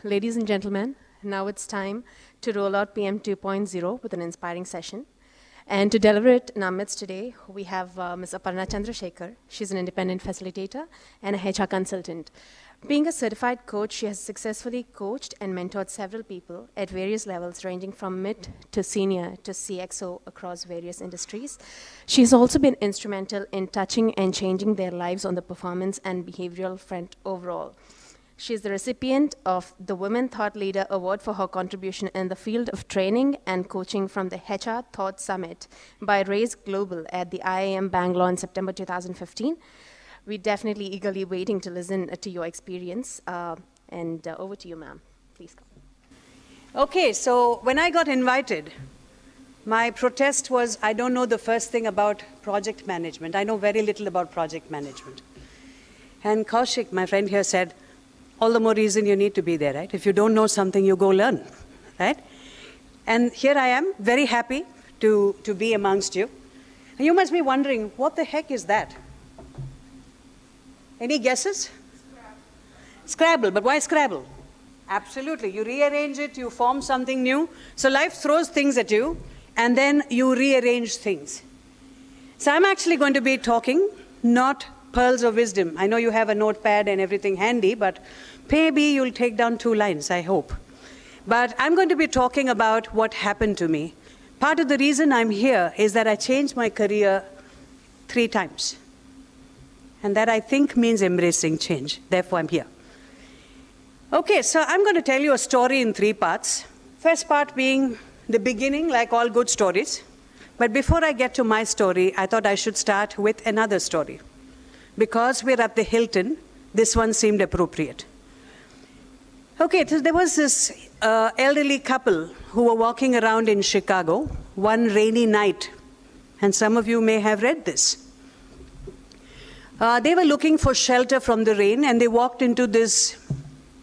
Ladies and gentlemen, now it's time to roll out PM 2.0 with an inspiring session. And to deliver it in our midst today, we have Ms. Aparna Chandrashekar. She's an independent facilitator and a HR consultant. Being a certified coach, she has successfully coached and mentored several people at various levels, ranging from mid to senior to CXO across various industries. She's also been instrumental in touching and changing their lives on the performance and behavioral front overall. She is the recipient of the Women Thought Leader Award for her contribution in the field of training and coaching from the HR Thought Summit by Raise Global at the IIM Bangalore in September 2015. We're definitely eagerly waiting to listen to your experience. Over to you, ma'am. Please go. Okay, so when I got invited, my protest was, I don't know the first thing about project management. I know very little about project management. And Kaushik, my friend here, said, all the more reason you need to be there, right? If you don't know something, you go learn, right? And here I am, very happy to be amongst you. And you must be wondering, what the heck is that? Any guesses? Scrabble, but why Scrabble? Absolutely, you rearrange it, you form something new. So life throws things at you, and then you rearrange things. So I'm actually going to be talking, not pearls of wisdom. I know you have a notepad and everything handy, but maybe you'll take down 2 lines, I hope. But I'm going to be talking about what happened to me. Part of the reason I'm here is that I changed my career 3 times. And that I think means embracing change. Therefore, I'm here. Okay, so I'm going to tell you a story in 3 parts. First part being the beginning, like all good stories. But before I get to my story, I thought I should start with another story. Because we're at the Hilton, this one seemed appropriate. Okay, so there was this elderly couple who were walking around in Chicago one rainy night. And some of you may have read this. They were looking for shelter from the rain, and they walked into this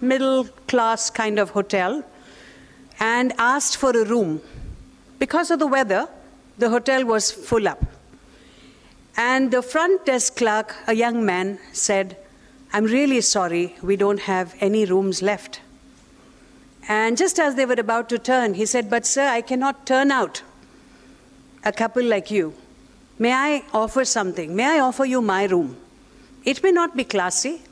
middle-class kind of hotel and asked for a room. Because of the weather, the hotel was full up. And the front desk clerk, a young man, said, I'm really sorry, we don't have any rooms left. And just as they were about to turn, he said, but sir, I cannot turn out a couple like you. May I offer something? May I offer you my room? It may not be classy,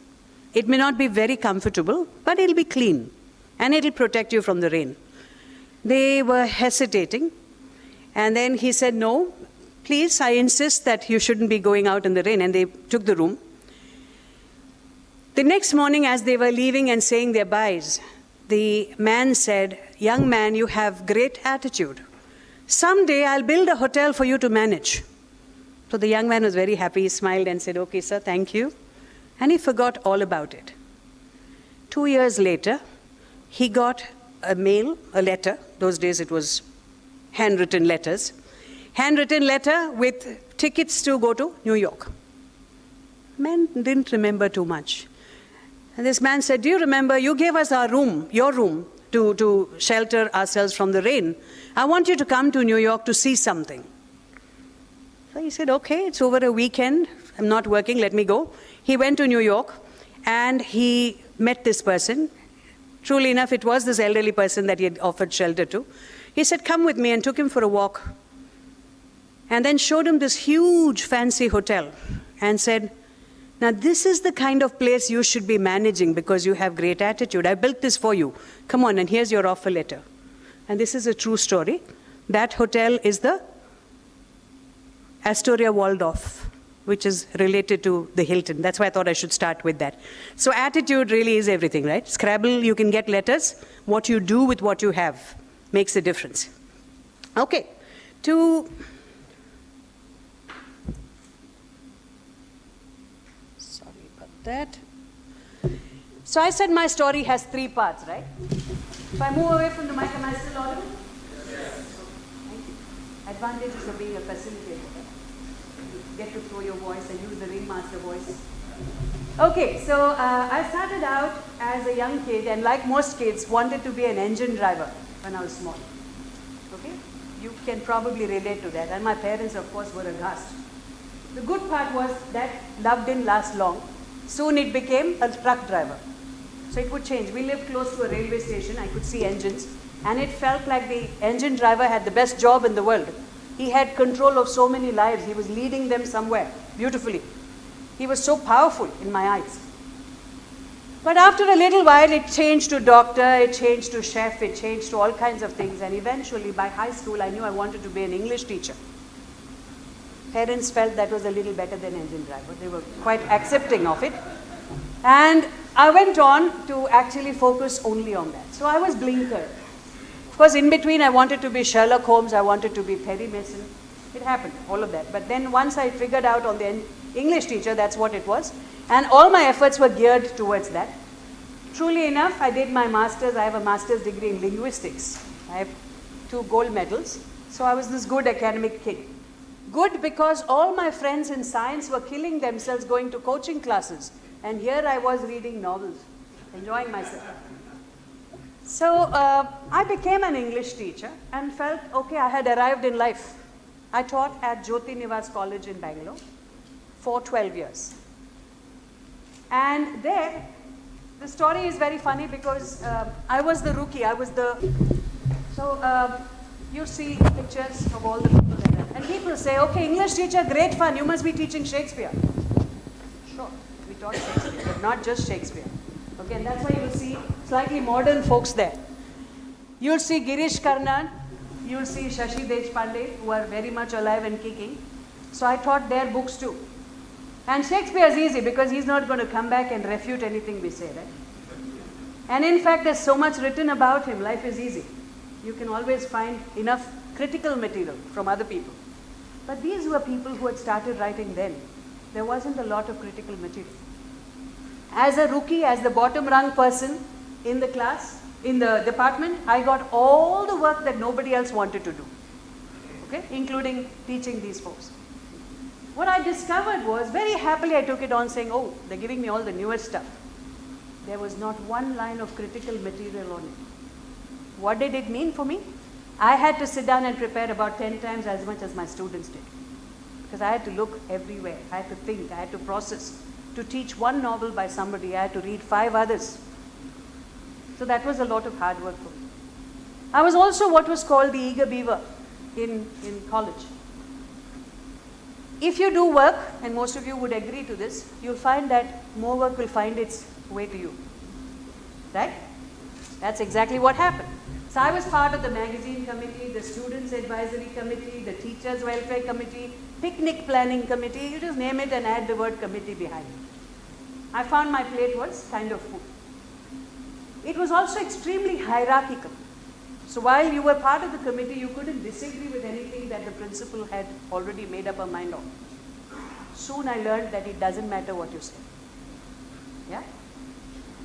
it may not be very comfortable, but it'll be clean, and it'll protect you from the rain. They were hesitating, and then he said, no, please, I insist that you shouldn't be going out in the rain, and they took the room. The next morning, as they were leaving and saying their byes, the man said, young man, you have great attitude. Someday I'll build a hotel for you to manage. So the young man was very happy. He smiled and said, okay, sir, thank you. And he forgot all about it. 2 years later, he got a letter. Those days it was handwritten letters. Handwritten letter with tickets to go to New York. Man didn't remember too much. And this man said, do you remember, you gave us our room, your room, to shelter ourselves from the rain. I want you to come to New York to see something. So he said, okay, it's over a weekend. I'm not working, let me go. He went to New York, and he met this person. Truly enough, it was this elderly person that he had offered shelter to. He said, come with me, and took him for a walk. And then showed him this huge fancy hotel and said, now this is the kind of place you should be managing because you have great attitude. I built this for you. Come on, and here's your offer letter. And this is a true story. That hotel is the Astoria Waldorf, which is related to the Hilton. That's why I thought I should start with that. So attitude really is everything, right? Scrabble, you can get letters. What you do with what you have makes a difference. Okay, sorry about that. So I said my story has 3 parts, right? If I move away from the mic, am I still audible? Yes. Thank you. Advantages of being a facilitator. You get to throw your voice and use the ringmaster voice. Okay, so I started out as a young kid, and like most kids, wanted to be an engine driver when I was small. Okay? You can probably relate to that. And my parents, of course, were aghast. The good part was that love didn't last long. Soon it became a truck driver. So it would change. We lived close to a railway station. I could see engines. And it felt like the engine driver had the best job in the world. He had control of so many lives. He was leading them somewhere beautifully. He was so powerful in my eyes. But after a little while, it changed to doctor, it changed to chef, it changed to all kinds of things. And eventually, by high school, I knew I wanted to be an English teacher. Parents felt that was a little better than engine driver. They were quite accepting of it. And I went on to actually focus only on that. So I was blinkered. Of course, in between, I wanted to be Sherlock Holmes, I wanted to be Perry Mason. It happened, all of that. But then once I figured out on the English teacher, that's what it was. And all my efforts were geared towards that. Truly enough, I did my master's. I have a master's degree in linguistics. I have 2 gold medals. So I was this good academic kid. Good because all my friends in science were killing themselves going to coaching classes. And here I was reading novels, enjoying myself. So I became an English teacher and felt, okay, I had arrived in life. I taught at Jyoti Nivas College in Bangalore for 12 years. And there, the story is very funny because I was the rookie. You see pictures of all the people there. And people say, okay, English teacher, great fun. You must be teaching Shakespeare. Sure, we taught Shakespeare, but not just Shakespeare. Okay, and that's why you'll see slightly modern folks there. You'll see Girish Karnan. You'll see Shashi Deshpande, who are very much alive and kicking. So I taught their books too. And Shakespeare is easy because he's not going to come back and refute anything we say, right? And in fact, there's so much written about him. Life is easy. You can always find enough critical material from other people. But these were people who had started writing then. There wasn't a lot of critical material. As a rookie, as the bottom rung person in the class, in the department, I got all the work that nobody else wanted to do, okay, including teaching these folks. What I discovered was, very happily I took it on saying, oh, they're giving me all the newest stuff. There was not one line of critical material on it. What did it mean for me? I had to sit down and prepare about 10 times as much as my students did. Because I had to look everywhere, I had to think, I had to process. To teach one novel by somebody, I had to read 5 others. So that was a lot of hard work for me. I was also what was called the eager beaver in college. If you do work, and most of you would agree to this, you'll find that more work will find its way to you. Right? That's exactly what happened. So I was part of the magazine committee, the students advisory committee, the teachers welfare committee, picnic planning committee, you just name it and add the word committee behind it. I found my plate was kind of full. It was also extremely hierarchical. So while you were part of the committee, you couldn't disagree with anything that the principal had already made up her mind on. Soon I learned that it doesn't matter what you say. Yeah?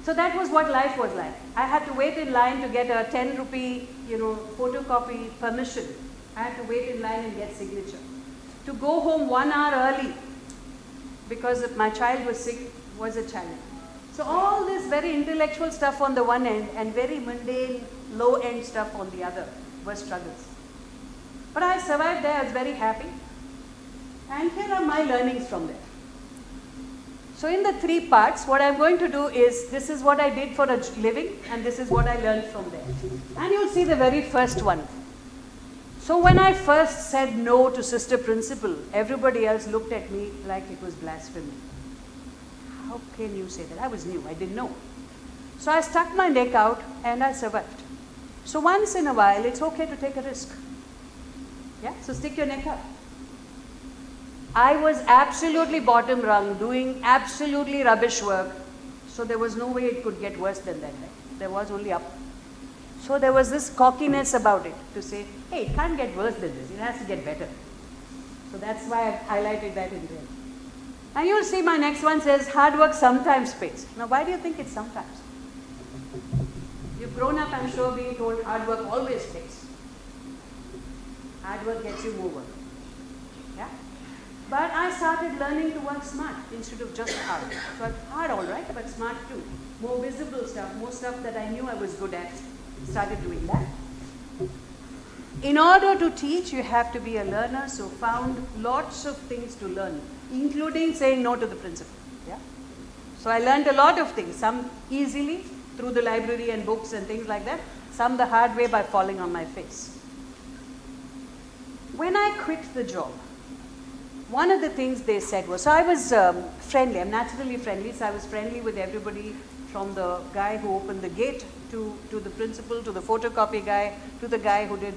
So that was what life was like. I had to wait in line to get a 10 rupee, photocopy permission. I had to wait in line and get signature. To go home 1 hour early because if my child was sick was a challenge. So all this very intellectual stuff on the one end and very mundane, low-end stuff on the other were struggles. But I survived there, I was very happy. And here are my learnings from there. So in the 3 parts, what I'm going to do is, this is what I did for a living, and this is what I learned from there. And you'll see the very first one. So when I first said no to sister principal, everybody else looked at me like it was blasphemy. How can you say that? I was new, I didn't know. So I stuck my neck out and I survived. So once in a while, it's okay to take a risk. Yeah, so stick your neck out. I was absolutely bottom rung, doing absolutely rubbish work. So there was no way it could get worse than that. Right? There was only up. So there was this cockiness about it to say, hey, it can't get worse than this. It has to get better. So that's why I've highlighted that in there. And you'll see my next one says, hard work sometimes pays. Now, why do you think it's sometimes? You've grown up, I'm sure, being told hard work always pays. Hard work gets you more work. Yeah? But I started learning to work smart instead of just hard. So hard, all right, but smart too. More visible stuff, more stuff that I knew I was good at. Started doing that. In order to teach, you have to be a learner, so found lots of things to learn, including saying no to the principal. Yeah? So I learned a lot of things, some easily, through the library and books and things like that. Some the hard way by falling on my face. When I quit the job, one of the things they said was, so I was friendly, I'm naturally friendly, so I was friendly with everybody, from the guy who opened the gate to the principal, to the photocopy guy, to the guy who did,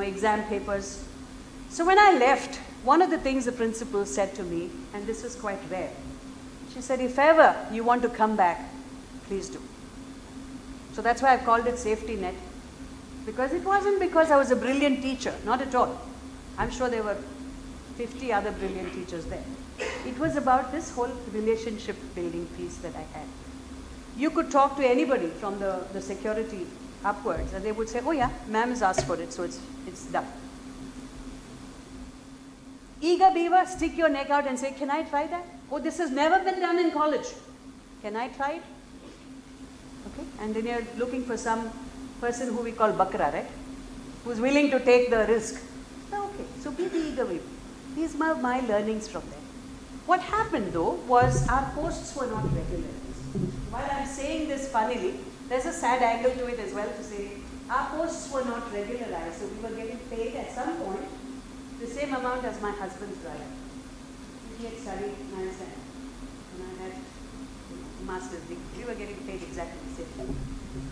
exam papers. So when I left, one of the things the principal said to me, and this is quite rare, she said, if ever you want to come back, please do. So that's why I've called it safety net, because it wasn't because I was a brilliant teacher, not at all. I'm sure there were 50 other brilliant teachers there. It was about this whole relationship building piece that I had. You could talk to anybody from the security upwards, and they would say, oh yeah, ma'am has asked for it, so it's done. Eager beaver, stick your neck out and say, can I try that? Oh, this has never been done in college. Can I try it? Okay, and then you're looking for some person who we call Bakra, right? Who's willing to take the risk. Okay, so be the eager beaver. These are my learnings from there. What happened though was our posts were not regularized. While I'm saying this funnily, there's a sad angle to it as well to say our posts were not regularized, so we were getting paid at some point the same amount as my husband's brother. He had studied medicine and I had master's degree. We were getting paid exactly the same thing.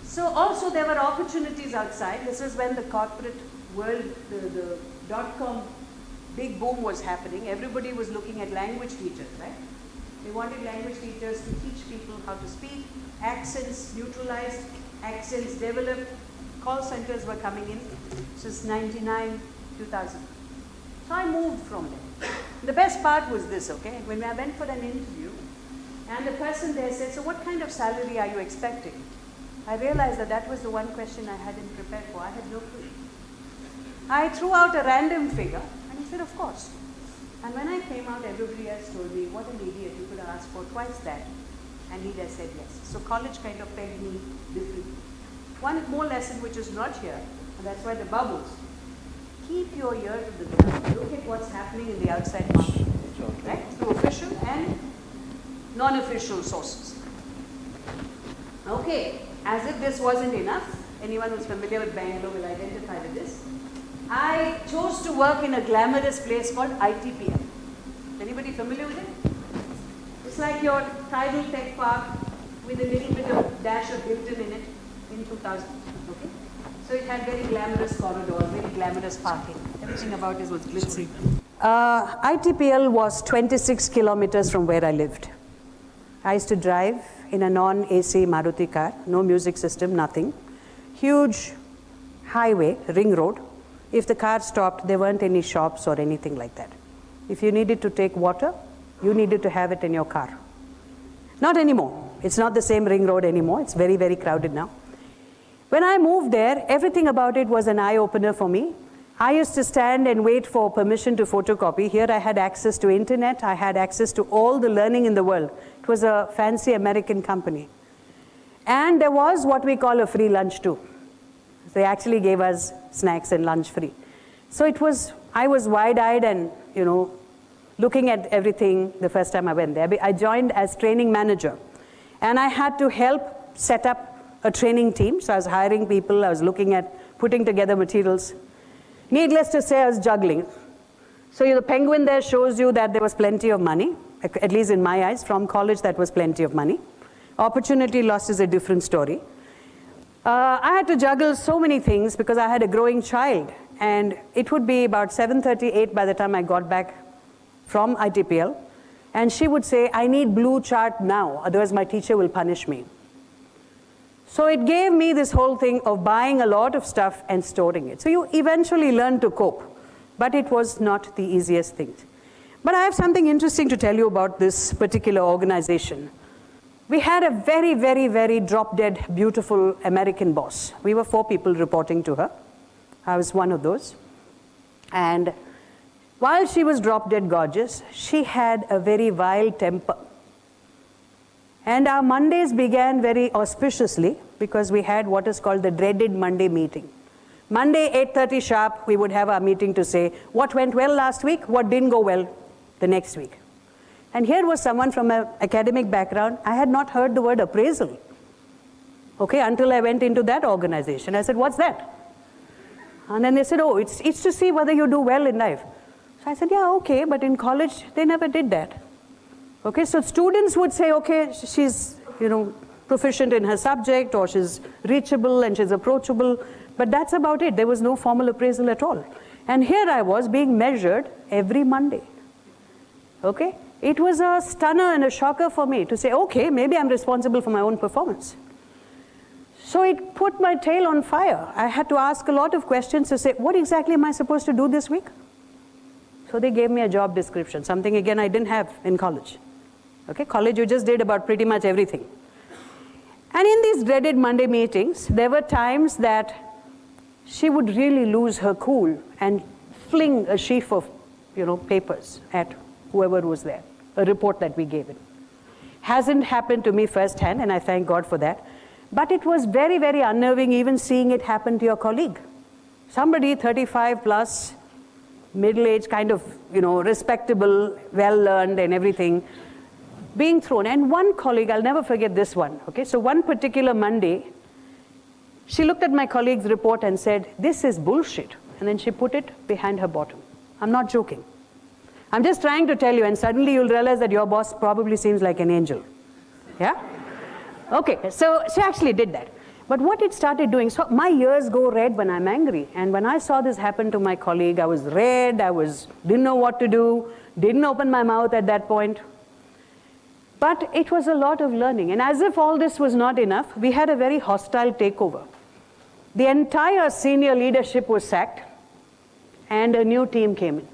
So also there were opportunities outside. This is when the corporate world, the .com big boom was happening. Everybody was looking at language teachers, right? They wanted language teachers to teach people how to speak, accents neutralized, accents developed. Call centers were coming in since 99, 2000. So I moved from there. The best part was this, okay? When I went for an interview, and the person there said, so what kind of salary are you expecting? I realized that was the one question I hadn't prepared for. I had no clue. I threw out a random figure, and he said, of course. And when I came out, everybody else told me, what an idiot, you could have asked for twice that. And he just said yes. So college kind of pegged me differently. One more lesson which is not here, and that's why the bubbles. Keep your ear to the ground. Look at what's happening in the outside market, right? Through official and non-official sources. Okay, as if this wasn't enough, anyone who's familiar with Bangalore will identify with this. I chose to work in a glamorous place called ITPM. Anybody familiar with it? It's like your tidal tech park with a little bit of dash of Hilton in it in 2000. Okay? So it had very glamorous corridors, very glamorous parking. Everything about it was glitzy. ITPL was 26 kilometers from where I lived. I used to drive in a non-AC Maruti car, no music system, nothing. Huge highway, ring road. If the car stopped, there weren't any shops or anything like that. If you needed to take water, you needed to have it in your car. Not anymore. It's not the same ring road anymore. It's very, very crowded now. When I moved there, everything about it was an eye-opener for me. I used to stand and wait for permission to photocopy. Here I had access to internet. I had access to all the learning in the world. It was a fancy American company. And there was what we call a free lunch too. They actually gave us snacks and lunch free. So I was wide-eyed and, looking at everything the first time I went there. I joined as training manager. And I had to help set up a training team. So I was hiring people. I was looking at putting together materials. Needless to say, I was juggling. So the penguin there shows you that there was plenty of money, at least in my eyes. From college, that was plenty of money. Opportunity loss is a different story. I had to juggle so many things because I had a growing child. And it would be about 7:38 by the time I got back from ITPL. And she would say, I need blue chart now, otherwise my teacher will punish me. So it gave me this whole thing of buying a lot of stuff and storing it. So you eventually learn to cope, but it was not the easiest thing. But I have something interesting to tell you about this particular organization. We had a very, very, very drop-dead, beautiful American boss. We were 4 people reporting to her. I was one of those. And while she was drop-dead gorgeous, she had a very vile temper. And our Mondays began very auspiciously because we had what is called the dreaded Monday meeting. Monday, 8:30 sharp, we would have our meeting to say what went well last week, what didn't go well the next week. And here was someone from an academic background. I had not heard the word appraisal. okay, until I went into that organization. I said, what's that? And then they said, oh, it's to see whether you do well in life. So I said, yeah, okay, but in college, they never did that. Okay, so students would say, okay, she's, proficient in her subject, or she's reachable and she's approachable, but that's about it. There was no formal appraisal at all. And here I was being measured every Monday. Okay, it was a stunner and a shocker for me to say, okay, maybe I'm responsible for my own performance. So it put my tail on fire. I had to ask a lot of questions to say, what exactly am I supposed to do this week? So they gave me a job description, something again I didn't have in college. Okay, college you just did about pretty much everything. And in these dreaded Monday meetings, there were times that she would really lose her cool and fling a sheaf of, papers at whoever was there, a report that we gave it. Hasn't happened to me firsthand, and I thank God for that. But it was very, very unnerving even seeing it happen to your colleague. Somebody 35 plus, middle-aged, kind of, respectable, well-learned and everything, being thrown. And one colleague, I'll never forget this one, okay? So one particular Monday, she looked at my colleague's report and said, this is bullshit. And then she put it behind her bottom. I'm not joking. I'm just trying to tell you, and suddenly you'll realize that your boss probably seems like an angel. Yeah? Okay, so she actually did that. But what it started doing, so my ears go red when I'm angry. And when I saw this happen to my colleague, I was red, didn't know what to do, didn't open my mouth at that point. But it was a lot of learning. And as if all this was not enough, we had a very hostile takeover. The entire senior leadership was sacked, and a new team came in.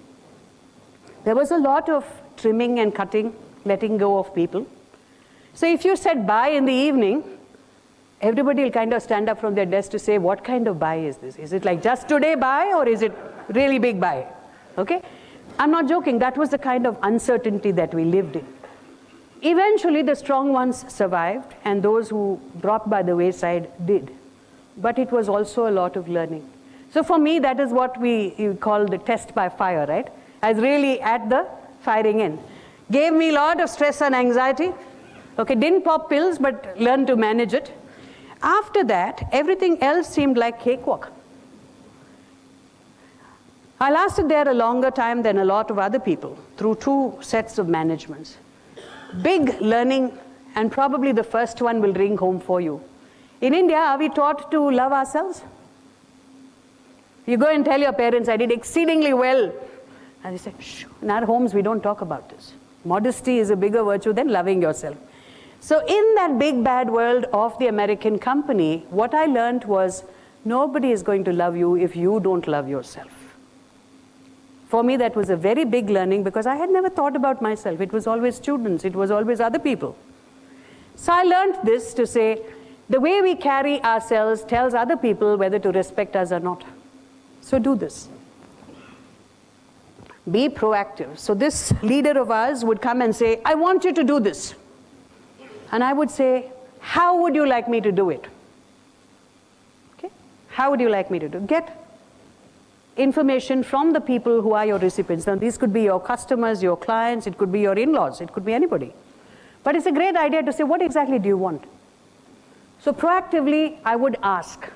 There was a lot of trimming and cutting, letting go of people. So if you said bye in the evening, everybody will kind of stand up from their desk to say, what kind of bye is this? Is it like just today bye, or is it really big bye? Okay? I'm not joking. That was the kind of uncertainty that we lived in. Eventually, the strong ones survived, and those who dropped by the wayside did. But it was also a lot of learning. So for me, that is what you call the test by fire, right? I was really at the firing end. Gave me a lot of stress and anxiety. Okay, didn't pop pills, but learned to manage it. After that, everything else seemed like cakewalk. I lasted there a longer time than a lot of other people, through 2 sets of managements. Big learning, and probably the first one will ring home for you. In India, are we taught to love ourselves? You go and tell your parents, I did exceedingly well. And they say, shh. In our homes, we don't talk about this. Modesty is a bigger virtue than loving yourself. So in that big bad world of the American company, what I learned was, nobody is going to love you if you don't love yourself. For me, that was a very big learning, because I had never thought about myself. It was always students. It was always other people. So I learned this to say, the way we carry ourselves tells other people whether to respect us or not. So do this. Be proactive. So this leader of ours would come and say, I want you to do this. And I would say, how would you like me to do it? Okay? How would you like me to do it? Get information from the people who are your recipients. Now, these could be your customers, your clients, it could be your in-laws, it could be anybody. But it's a great idea to say, what exactly do you want? So proactively, I would ask.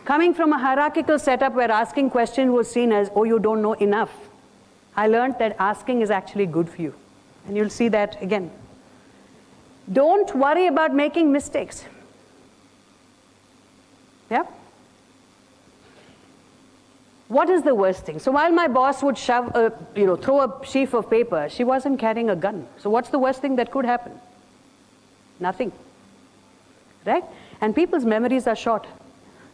Coming from a hierarchical setup where asking questions was seen as, oh, you don't know enough, I learned that asking is actually good for you. And you'll see that again. Don't worry about making mistakes. Yeah? What is the worst thing? So while my boss would throw a sheaf of paper, she wasn't carrying a gun. So what's the worst thing that could happen? Nothing. Right? And people's memories are short.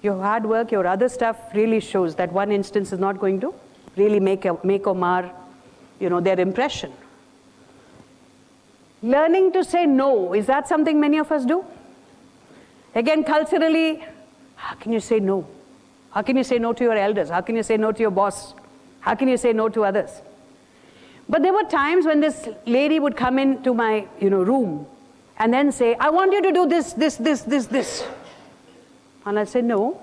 Your hard work, your other stuff really shows that one instance is not going to really make or mar, their impression. Learning to say no, is that something many of us do? Again, culturally, how can you say no? How can you say no to your elders? How can you say no to your boss? How can you say no to others? But there were times when this lady would come into my room and then say, I want you to do this, this, this, this, this. And I'd say, no,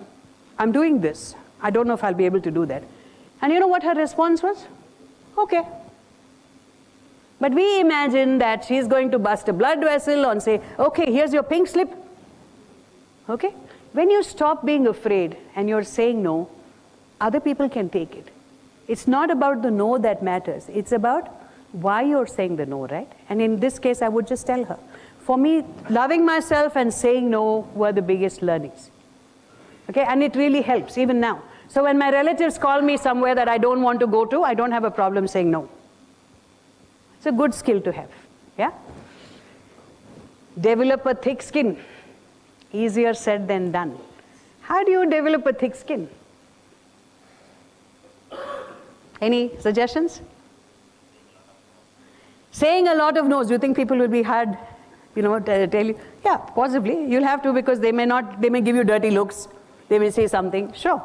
I'm doing this. I don't know if I'll be able to do that. And you know what her response was? Okay. But we imagine that she's going to bust a blood vessel and say, okay, here's your pink slip. Okay? When you stop being afraid and you're saying no, other people can take it. It's not about the no that matters. It's about why you're saying the no, right? And in this case, I would just tell her. For me, loving myself and saying no were the biggest learnings. Okay? And it really helps, even now. So when my relatives call me somewhere that I don't want to go to, I don't have a problem saying no. It's a good skill to have. Yeah? Develop a thick skin. Easier said than done. How do you develop a thick skin? Any suggestions? Saying a lot of no's. Do you think people will be hard, tell you? Yeah, possibly. You'll have to, because they may give you dirty looks. They may say something. Sure.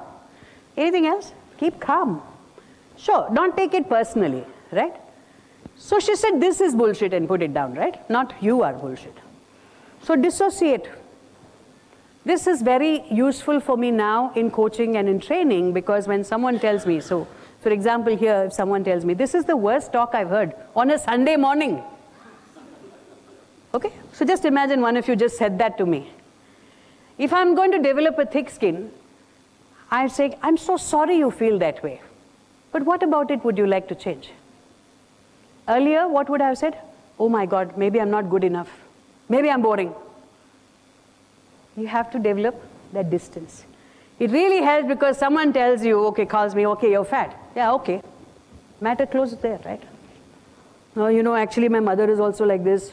Anything else? Keep calm. Sure, don't take it personally, right? So she said, this is bullshit, and put it down, right? Not you are bullshit. So dissociate. This is very useful for me now in coaching and in training, because when someone tells me, so for example here, if someone tells me, this is the worst talk I've heard on a Sunday morning. Okay, so just imagine one of you just said that to me. If I'm going to develop a thick skin, I say, I'm so sorry you feel that way. But what about it would you like to change? Earlier, what would I have said? Oh my God, maybe I'm not good enough. Maybe I'm boring. You have to develop that distance. It really helps, because someone tells you, okay, calls me, okay, you're fat. Yeah, okay. Matter closes there, right? No, actually my mother is also like this.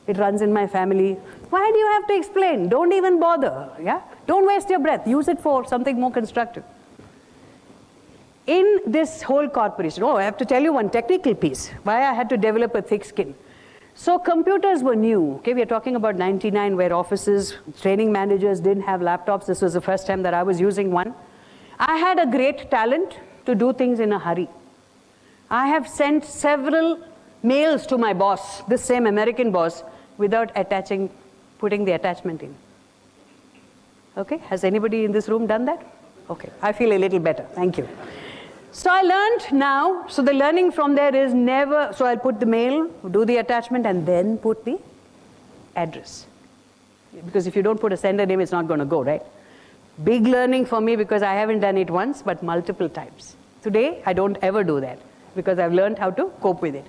It runs in my family. Why do you have to explain? Don't even bother, yeah? Don't waste your breath. Use it for something more constructive. In this whole corporation, I have to tell you one technical piece, why I had to develop a thick skin. So computers were new. Okay, we are talking about 99, where offices, training managers didn't have laptops. This was the first time that I was using one. I had a great talent to do things in a hurry. I have sent several mails to my boss, this same American boss, without putting the attachment in. Okay, has anybody in this room done that? Okay, I feel a little better, thank you. So I learned now, so the learning from there is never, so I'll put the mail, do the attachment, and then put the address. Because if you don't put a sender name, it's not going to go, right? Big learning for me, because I haven't done it once, but multiple times. Today, I don't ever do that, because I've learned how to cope with it.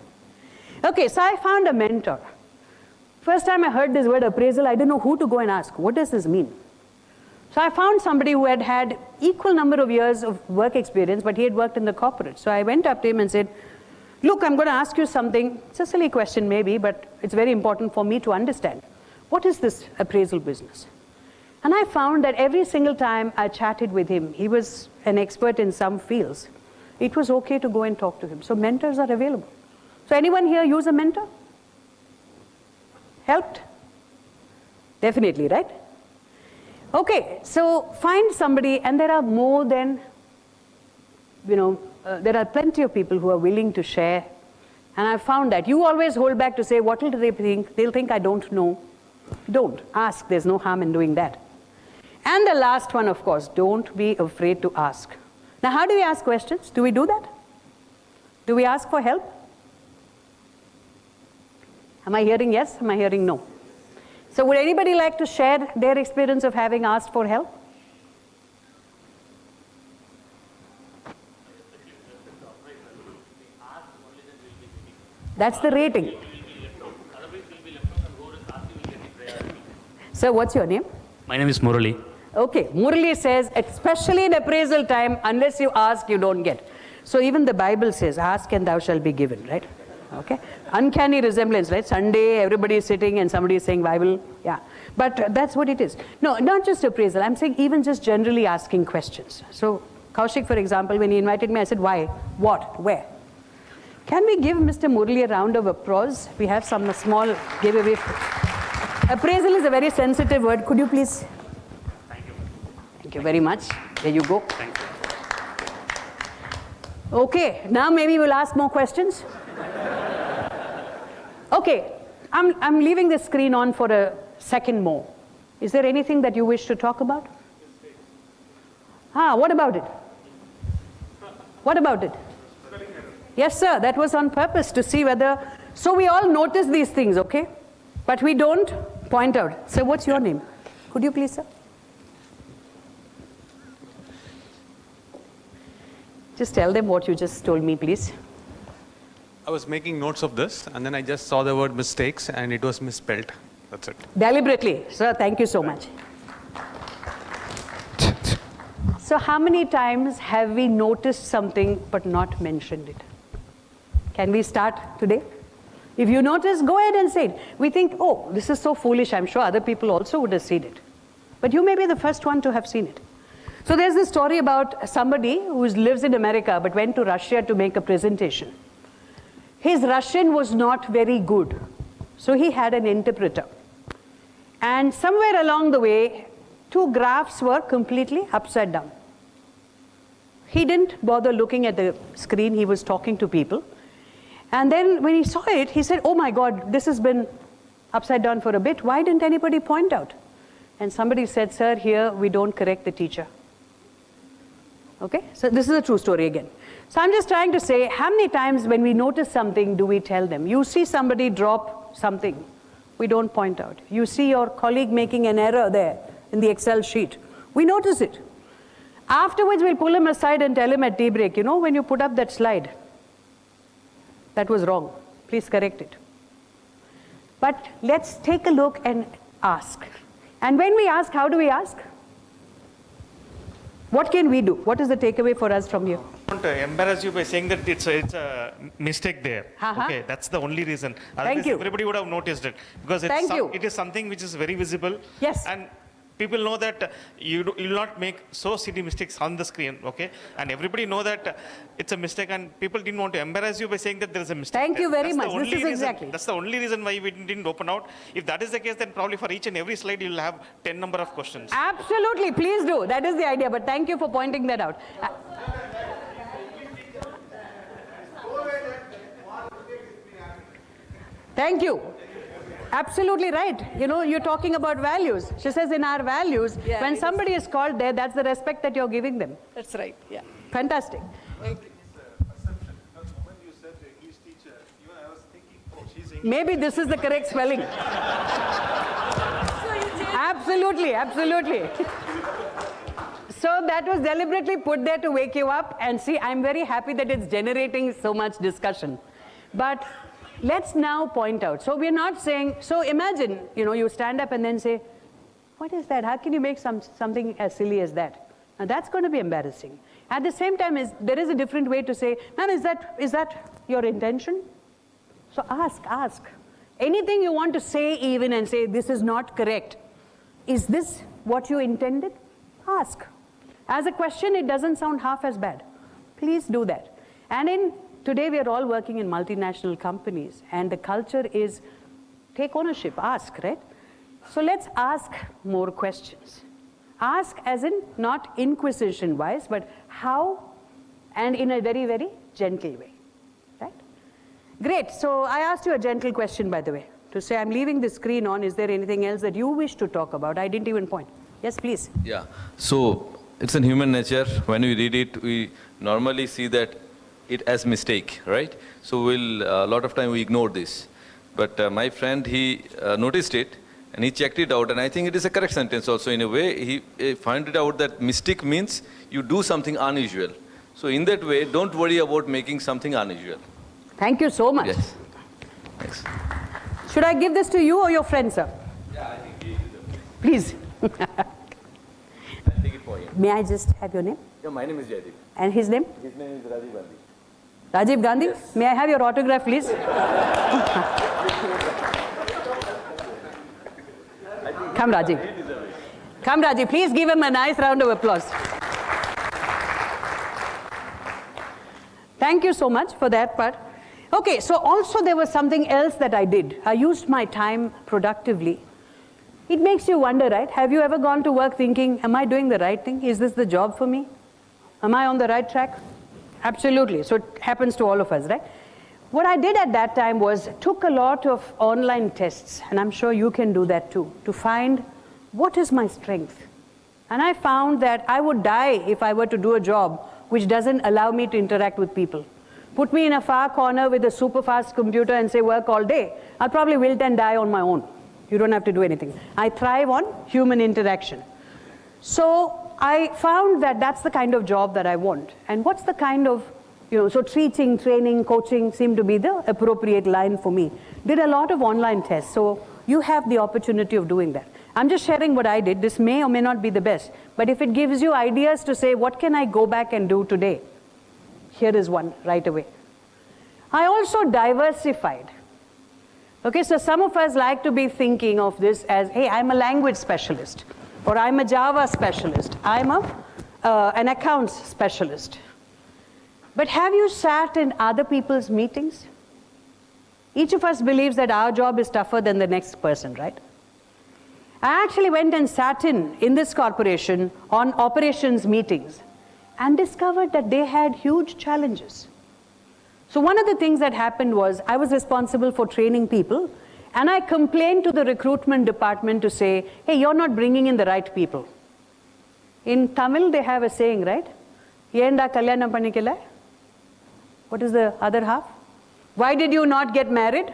Okay, so I found a mentor. First time I heard this word appraisal, I didn't know who to go and ask. What does this mean? So I found somebody who had had equal number of years of work experience, but he had worked in the corporate. So I went up to him and said, look, I'm going to ask you something. It's a silly question maybe, but it's very important for me to understand. What is this appraisal business? And I found that every single time I chatted with him, he was an expert in some fields. It was okay to go and talk to him. So mentors are available. So anyone here use a mentor? Helped? Definitely, right? Okay, so find somebody, and there are more than, there are plenty of people who are willing to share. And I found that you always hold back to say, what will they think? They'll think I don't know. Don't. Ask. There's no harm in doing that. And the last one, of course, don't be afraid to ask. Now, how do we ask questions? Do we do that? Do we ask for help? Am I hearing yes? Am I hearing no? So would anybody like to share their experience of having asked for help? That's the rating. Sir, what's your name? My name is Murali. Okay, Murali says, especially in appraisal time, unless you ask, you don't get. So even the Bible says, ask and thou shalt be given, right? Okay, uncanny resemblance, right? Sunday, everybody is sitting and somebody is saying Bible, yeah. But that's what it is. No, not just appraisal. I'm saying even just generally asking questions. So Kaushik, for example, when he invited me, I said, why, what, where? Can we give Mr. Murali a round of applause? We have some small giveaway. Appraisal is a very sensitive word. Could you please? Thank you. Thank you very much. There you go. Thank you. Okay, now maybe we'll ask more questions. Okay, I'm leaving the screen on for a second more. Is there anything that you wish to talk about? What about it? What about it? Yes, sir, that was on purpose to see whether, so we all notice these things, okay? But we don't point out. So what's your name? Could you please, sir? Just tell them what you just told me, please. I was making notes of this, and then I just saw the word mistakes, and it was misspelled. That's it. Deliberately. Sir, thank you so much. So how many times have we noticed something but not mentioned it? Can we start today? If you notice, go ahead and say it. We think, oh, this is so foolish. I'm sure other people also would have seen it. But you may be the first one to have seen it. So there's this story about somebody who lives in America but went to Russia to make a presentation. His Russian was not very good, so he had an interpreter. And somewhere along the way, 2 graphs were completely upside down. He didn't bother looking at the screen, he was talking to people. And then when he saw it, he said, oh my God, this has been upside down for a bit. Why didn't anybody point out? And somebody said, sir, here we don't correct the teacher. Okay, so this is a true story again. So I'm just trying to say, how many times when we notice something do we tell them? You see somebody drop something, we don't point out. You see your colleague making an error there in the Excel sheet, we notice it. Afterwards, we'll pull him aside and tell him at tea break, you know, when you put up that slide, that was wrong, please correct it. But let's take a look and ask. And when we ask, how do we ask? What can we do? What is the takeaway for us from you? I want to embarrass you by saying that it's a mistake there. Uh-huh. Okay, that's the only reason. Thank Otherwise, you. everybody would have noticed it because it is something which is very visible. Yes. And people know that you will not make so silly mistakes on the screen. Okay, and everybody know that it's a mistake, and people didn't want to embarrass you by saying that there is a mistake. Thank you very much. This is exactly. That's the only reason why we didn't open out. If that is the case, then probably for each and every slide you'll have 10 number of questions. Absolutely, please do. That is the idea. But thank you for pointing that out. Thank you. Absolutely right. You know, you're talking about values. She says in our values, Yeah, when somebody is called there, that's the respect that you're giving them. That's right, yeah. Fantastic. Maybe this is the correct spelling. Absolutely, absolutely. So that was deliberately put there to wake you up, and see, I'm very happy that it's generating so much discussion. But let's now point out. So we're not saying, so imagine, you know, you stand up and then say, what is that? How can you make something as silly as that? Now that's going to be embarrassing. At the same time, there is a different way to say, ma'am, is that your intention? So ask. Anything you want to say even and say, this is not correct. Is this what you intended? Ask. As a question, it doesn't sound half as bad. Please do that. And today we are all working in multinational companies, and the culture is take ownership, ask, right? So let's ask more questions. Ask as in not inquisition-wise, but how, and in a very, very gentle way, right? Great, so I asked you a gentle question, by the way, to say I'm leaving the screen on. Is there anything else that you wish to talk about? I didn't even point. Yes, please. Yeah, so it's in human nature. When we read it, we normally see that it as mistake, right? So a lot of time we ignore this. But my friend, he noticed it, and he checked it out, and I think it is a correct sentence also in a way. He found it out that mistake means you do something unusual. So in that way, don't worry about making something unusual. Thank you so much. Yes. Thanks. Should I give this to you or your friend, sir? Yeah, I think he is. Please. I'll take it for you. May I just have your name? Yeah, my name is Jaideep. And his name? His name is Rajiv Gandhi. Rajiv Gandhi? Yes. May I have your autograph, please? Come, Rajiv. Come, Rajiv. Please give him a nice round of applause. Thank you so much for that part. Okay, so also there was something else that I did. I used my time productively. It makes you wonder, right? Have you ever gone to work thinking, am I doing the right thing? Is this the job for me? Am I on the right track? Absolutely. So it happens to all of us, right? What I did at that time was took a lot of online tests, and I'm sure you can do that too, to find what is my strength. And I found that I would die if I were to do a job which doesn't allow me to interact with people. Put me in a far corner with a super fast computer and say work all day, I'll probably wilt and die on my own. You don't have to do anything. I thrive on human interaction. So I found that that's the kind of job that I want. And what's the kind of, so teaching, training, coaching seemed to be the appropriate line for me. Did a lot of online tests, so you have the opportunity of doing that. I'm just sharing what I did. This may or may not be the best, but if it gives you ideas to say, what can I go back and do today? Here is one right away. I also diversified. Okay, so some of us like to be thinking of this as, hey, I'm a language specialist, or I'm a Java specialist, I'm an accounts specialist. But have you sat in other people's meetings? Each of us believes that our job is tougher than the next person, right? I actually went and sat in this corporation on operations meetings and discovered that they had huge challenges. So one of the things that happened was I was responsible for training people, and I complained to the recruitment department to say, hey, you're not bringing in the right people. In Tamil, they have a saying, right? Yenda kalyanam pannikala? What is the other half? Why did you not get married?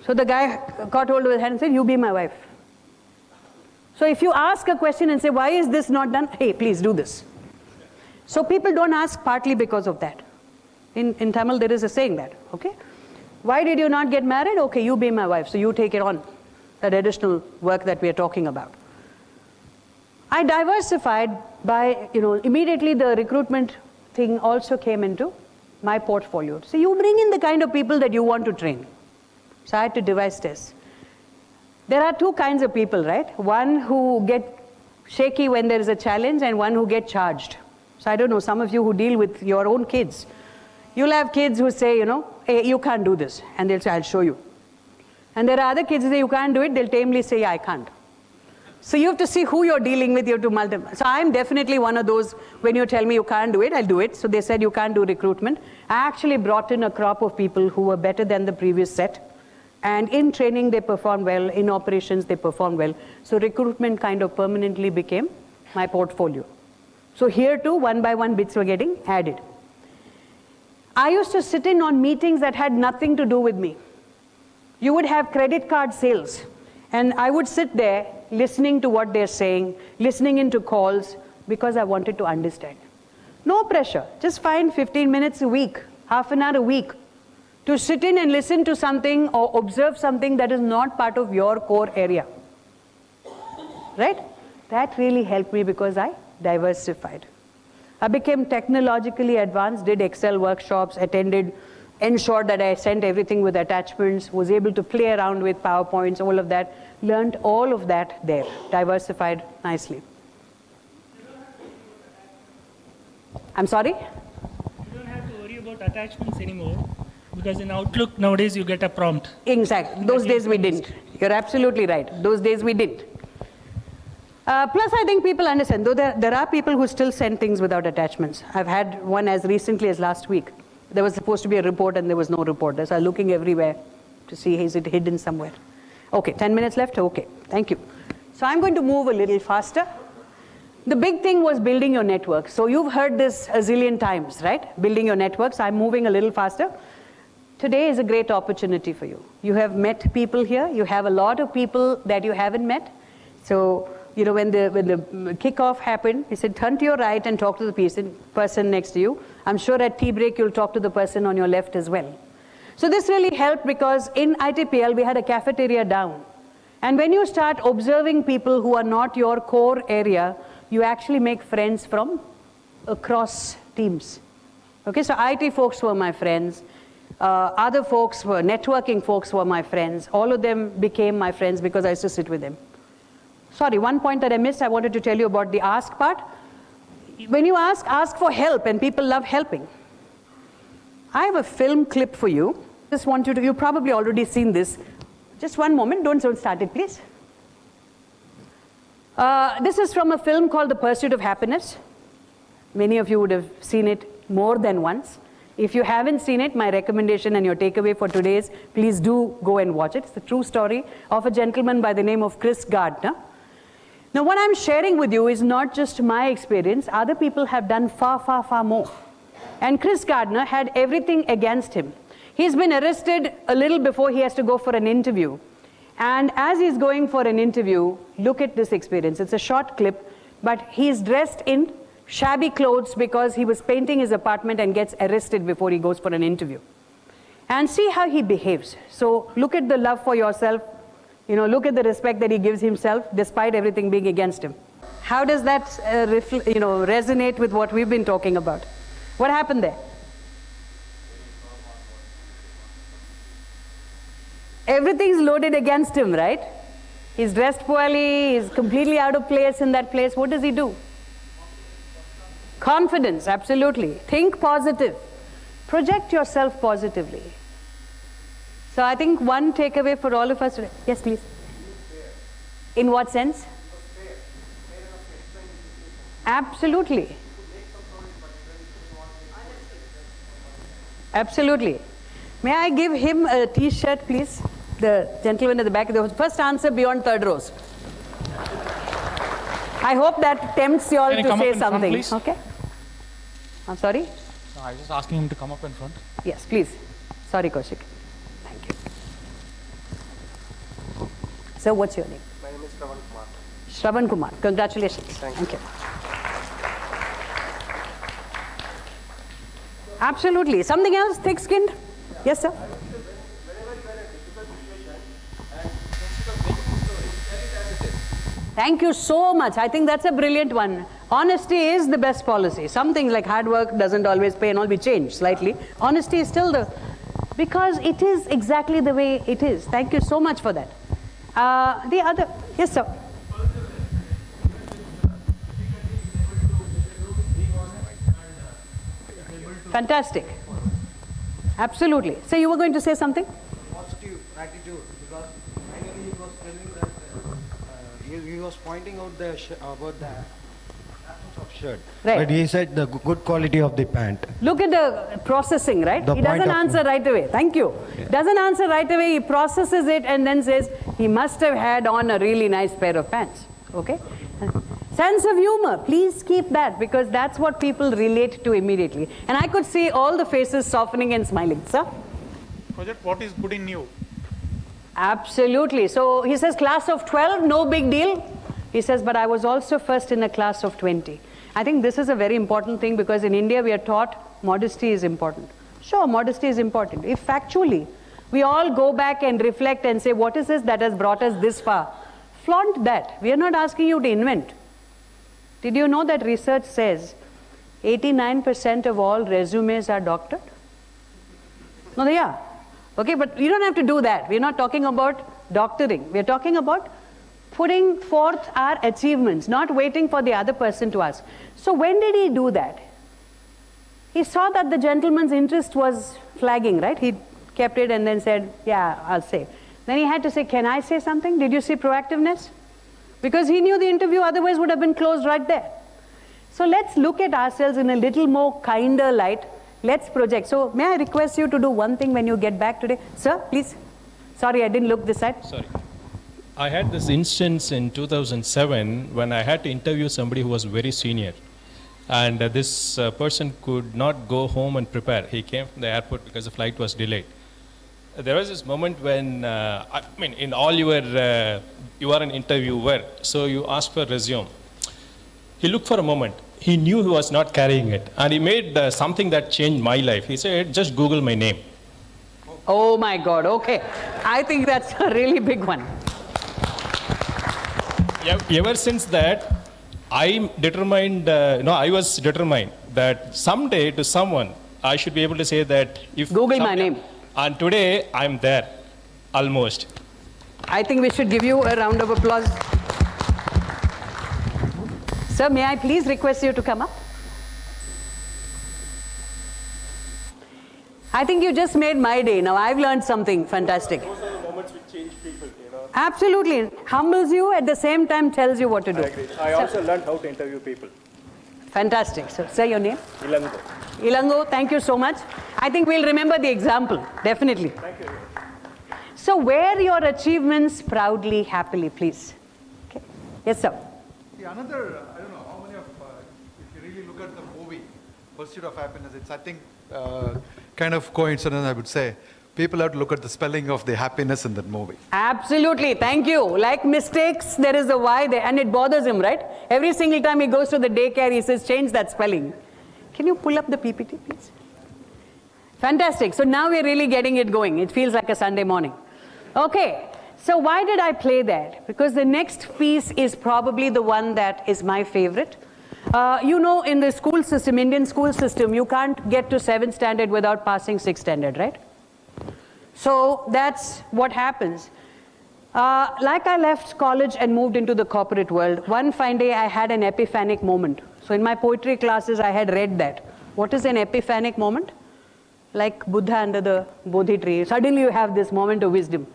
So the guy got hold of his hand and said, you be my wife. So if you ask a question and say, why is this not done? Hey, please do this. So people don't ask partly because of that. In Tamil, there is a saying that, okay? Why did you not get married? Okay, you be my wife, so you take it on, that additional work that we are talking about. I diversified by, immediately the recruitment thing also came into my portfolio. So you bring in the kind of people that you want to train. So I had to devise tests. There are two kinds of people, right? One who get shaky when there is a challenge, and one who get charged. So I don't know, some of you who deal with your own kids, you'll have kids who say, hey, you can't do this. And they'll say, I'll show you. And there are other kids who say, you can't do it. They'll tamely say, yeah, I can't. So you have to see who you're dealing with. You have to multiply. So I'm definitely one of those, when you tell me you can't do it, I'll do it. So they said you can't do recruitment. I actually brought in a crop of people who were better than the previous set. And in training, they performed well. In operations, they performed well. So recruitment kind of permanently became my portfolio. So here too, one by one, bits were getting added. I used to sit in on meetings that had nothing to do with me. You would have credit card sales, and I would sit there listening to what they're saying, listening into calls, because I wanted to understand. No pressure, just find 15 minutes a week, half an hour a week, to sit in and listen to something or observe something that is not part of your core area. Right? That really helped me because I diversified. I became technologically advanced, did Excel workshops, ensured that I sent everything with attachments, was able to play around with PowerPoints, all of that, learned all of that there, diversified nicely. I'm sorry? You don't have to worry about attachments anymore, because in Outlook nowadays you get a prompt. Exactly. Those days we didn't. You're absolutely right. Those days we didn't. Plus, I think people understand, though there are people who still send things without attachments. I've had one as recently as last week. There was supposed to be a report and there was no report. So I'm looking everywhere to see, is it hidden somewhere? Okay, 10 minutes left? Okay, thank you. So I'm going to move a little faster. The big thing was building your network. So you've heard this a zillion times, right? Building your network. So I'm moving a little faster. Today is a great opportunity for you. You have met people here. You have a lot of people that you haven't met. So, when the kickoff happened, he said, turn to your right and talk to the person next to you. I'm sure at tea break, you'll talk to the person on your left as well. So this really helped because in ITPL, we had a cafeteria down. And when you start observing people who are not your core area, you actually make friends from across teams. Okay, so IT folks were my friends. Other folks were, networking folks were my friends. All of them became my friends because I used to sit with them. Sorry, one point that I missed, I wanted to tell you about the ask part. When you ask for help, and people love helping. I have a film clip for you. Just want you to, you've probably already seen this. Just one moment, don't start it, please. This is from a film called The Pursuit of Happiness. Many of you would have seen it more than once. If you haven't seen it, my recommendation and your takeaway for today is, please do go and watch it. It's the true story of a gentleman by the name of Chris Gardner. Now, what I'm sharing with you is not just my experience. Other people have done far, far, far more. And Chris Gardner had everything against him. He's been arrested a little before he has to go for an interview. And as he's going for an interview, look at this experience. It's a short clip but he's dressed in shabby clothes because he was painting his apartment and gets arrested before he goes for an interview. And see how he behaves. So look at the love for yourself. Look at the respect that he gives himself despite everything being against him. How does that resonate with what we've been talking about? What happened there? Everything's loaded against him, right? He's dressed poorly, he's completely out of place in that place. What does he do? Confidence, absolutely. Think positive. Project yourself positively. So I think one takeaway for all of us today. Yes, please. In what sense? Absolutely. Absolutely. May I give him a t-shirt, please? The gentleman at the back. The first answer beyond third rows. I hope that tempts you all to say something. Front, okay? I'm sorry? No, I was just asking him to come up in front. Yes, please. Sorry, Kaushik. Thank you. Sir, what's your name? My name is Shravan Kumar. Shravan Kumar. Congratulations. Thank you. Absolutely. Something else, thick-skinned? Yes, sir. Thank you so much. I think that's a brilliant one. Honesty is the best policy. Some things like hard work doesn't always pay and all be changed slightly. Honesty is still because it is exactly the way it is. Thank you so much for that. The other, yes, sir. Fantastic. Absolutely. So you were going to say something? Positive attitude, because finally he was telling that he was pointing out about the absence of shirt. Right. But he said the good quality of the pant. Look at the processing, right? The He doesn't answer right away. Thank you. Yeah. Doesn't answer right away. He processes it and then says he must have had on a really nice pair of pants. Okay? Sense of humor, please keep that, because that's what people relate to immediately. And I could see all the faces softening and smiling. Sir? Project, what is good in you? Absolutely. So he says class of 12, no big deal. He says, but I was also first in a class of 20. I think this is a very important thing, because in India we are taught modesty is important. Sure, modesty is important. If factually we all go back and reflect and say, what is this that has brought us this far? Flaunt that. We are not asking you to invent. Did you know that research says 89% of all resumes are doctored? No, they are. Okay, but you don't have to do that. We're not talking about doctoring. We're talking about putting forth our achievements, not waiting for the other person to ask. So when did he do that? He saw that the gentleman's interest was flagging, right? He kept it and then said, yeah, I'll say. Then he had to say, can I say something? Did you see proactiveness? Because he knew the interview otherwise would have been closed right there. So let's look at ourselves in a little more kinder light. Let's project. So may I request you to do one thing when you get back today? Sir, please. Sorry, I didn't look this side. Sorry. I had this instance in 2007 when I had to interview somebody who was very senior. And this person could not go home and prepare. He came from the airport because the flight was delayed. There was this moment when, in all you are an interviewer, so you ask for a resume. He looked for a moment. He knew he was not carrying it. And he made something that changed my life. He said, just Google my name. Oh my God, okay. I think that's a really big one. Ever since that, I was determined that someday to someone, I should be able to say that if Google my name. And today, I'm there, almost. I think we should give you a round of applause. Sir, may I please request you to come up? I think you just made my day. Now I've learned something fantastic. Those are the moments which change people, you know. Absolutely. Humbles you, at the same time tells you what to do. I agree. I also learned how to interview people. Fantastic. So, say your name. Ilango. Ilango, thank you so much. I think we'll remember the example, definitely. Thank you. So wear your achievements proudly, happily, please. Okay. Yes, sir. Another, I don't know how many of, if you really look at the movie, Pursuit of Happiness, it's, I think, kind of coincidence, I would say. people have to look at the spelling of the happiness in that movie. Absolutely, thank you. Like mistakes, there is a Y there, and it bothers him, right? Every single time he goes to the daycare, he says, change that spelling. Can you pull up the PPT, please? Fantastic. So now we're really getting it going. It feels like a Sunday morning. Okay, so why did I play that? Because the next piece is probably the one that is my favorite. You know, in the school system, Indian school system, you can't get to 7th standard without passing 6th standard, right? So that's what happens. Like I left college and moved into the corporate world, one fine day I had an epiphanic moment. So in my poetry classes, I had read that. What is an epiphanic moment? Like Buddha under the Bodhi tree. Suddenly you have this moment of wisdom.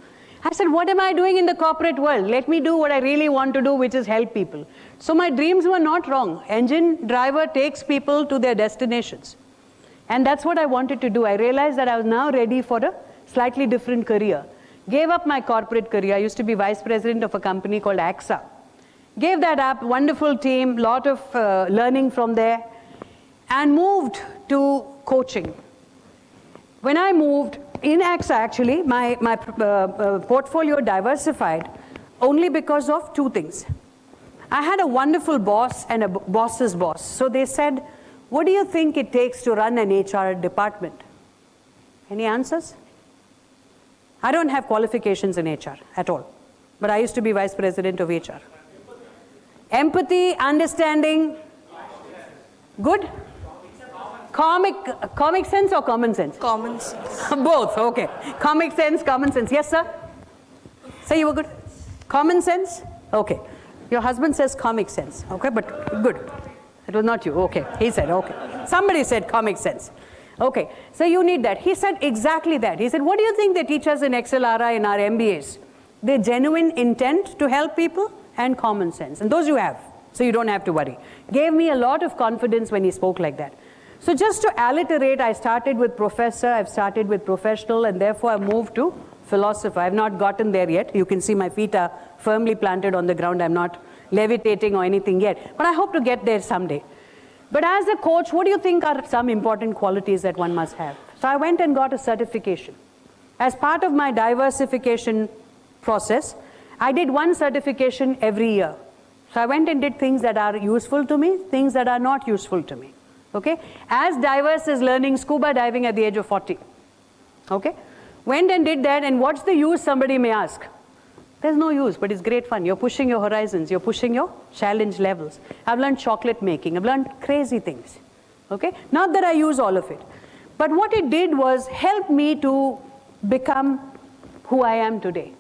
I said, what am I doing in the corporate world? Let me do what I really want to do, which is help people. So my dreams were not wrong. Engine driver takes people to their destinations. And that's what I wanted to do. I realized that I was now ready for a slightly different career. Gave up my corporate career. I used to be vice president of a company called AXA. Gave that up, wonderful team, lot of learning from there, and moved to coaching. When I moved, in AXA actually, my portfolio diversified only because of two things. I had a wonderful boss and a boss's boss. So they said, what do you think it takes to run an HR department? Any answers? I don't have qualifications in HR at all, but I used to be vice president of HR. Empathy, understanding, good? Comic sense or common sense? Common sense. Both, okay. Comic sense, common sense. Yes, sir? Say you were good? Common sense? Okay. Your husband says comic sense, okay, but good. It was not you, okay. He said, okay. Somebody said comic sense. Okay, so you need that. He said exactly that. He said, what do you think they teach us in XLRI in our MBAs? They're genuine intent to help people and common sense. And those you have, so you don't have to worry. Gave me a lot of confidence when he spoke like that. So just to alliterate, I started with professor, I've started with professional, and therefore I moved to philosopher. I've not gotten there yet. You can see my feet are firmly planted on the ground. I'm not levitating or anything yet, but I hope to get there someday. But as a coach, what do you think are some important qualities that one must have? So I went and got a certification. As part of my diversification process, I did one certification every year. So I went and did things that are useful to me, things that are not useful to me. Okay? As diverse as learning scuba diving at the age of 40. Okay? Went and did that, and what's the use, somebody may ask. There's no use, but it's great fun. You're pushing your horizons. You're pushing your challenge levels. I've learned chocolate making. I've learned crazy things. Okay? Not that I use all of it. But what it did was help me to become who I am today.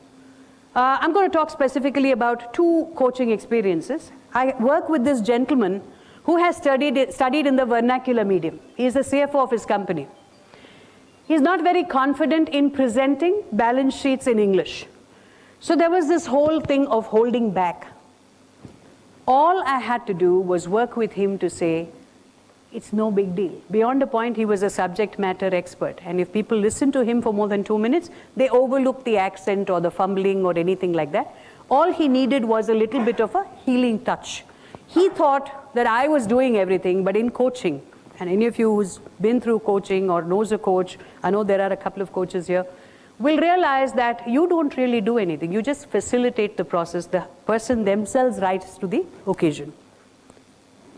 I'm going to talk specifically about two coaching experiences. I work with this gentleman who has studied in the vernacular medium. He's the CFO of his company. He's not very confident in presenting balance sheets in English. So there was this whole thing of holding back. All I had to do was work with him to say, it's no big deal. Beyond a point, he was a subject matter expert. And if people listen to him for more than 2 minutes, they overlook the accent or the fumbling or anything like that. All he needed was a little bit of a healing touch. He thought that I was doing everything, but in coaching, and any of you who's been through coaching or knows a coach, I know there are a couple of coaches here, will realize that you don't really do anything. You just facilitate the process. The person themselves rises to the occasion.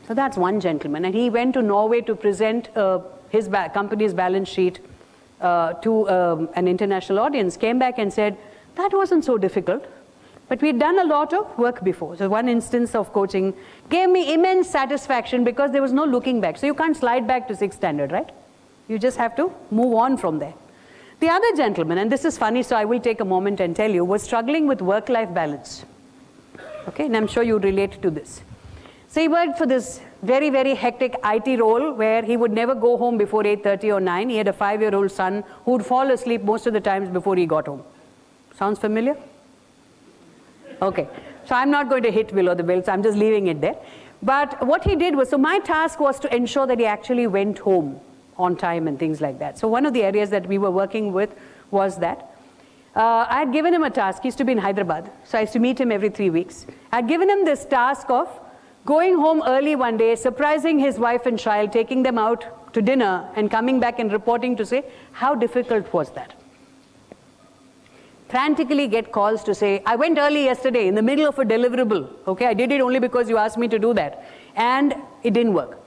So that's one gentleman. And he went to Norway to present his company's balance sheet to an international audience, came back and said, that wasn't so difficult. But we'd done a lot of work before. So one instance of coaching gave me immense satisfaction because there was no looking back. So you can't slide back to 6th standard, right? You just have to move on from there. The other gentleman, and this is funny, so I will take a moment and tell you, was struggling with work-life balance. Okay, and I'm sure you relate to this. So he worked for this very, very hectic IT role where he would never go home before 8:30 or 9. He had a 5-year-old son who would fall asleep most of the times before he got home. Sounds familiar? Okay, so I'm not going to hit below the belt, so I'm just leaving it there. But what he did was, so my task was to ensure that he actually went home on time and things like that. So one of the areas that we were working with was that. I had given him a task. He used to be in Hyderabad, so I used to meet him every 3 weeks. I had given him this task of going home early one day, surprising his wife and child, taking them out to dinner, and coming back and reporting to say, how difficult was that? frantically get calls to say, I went early yesterday in the middle of a deliverable. Okay, I did it only because you asked me to do that. And it didn't work.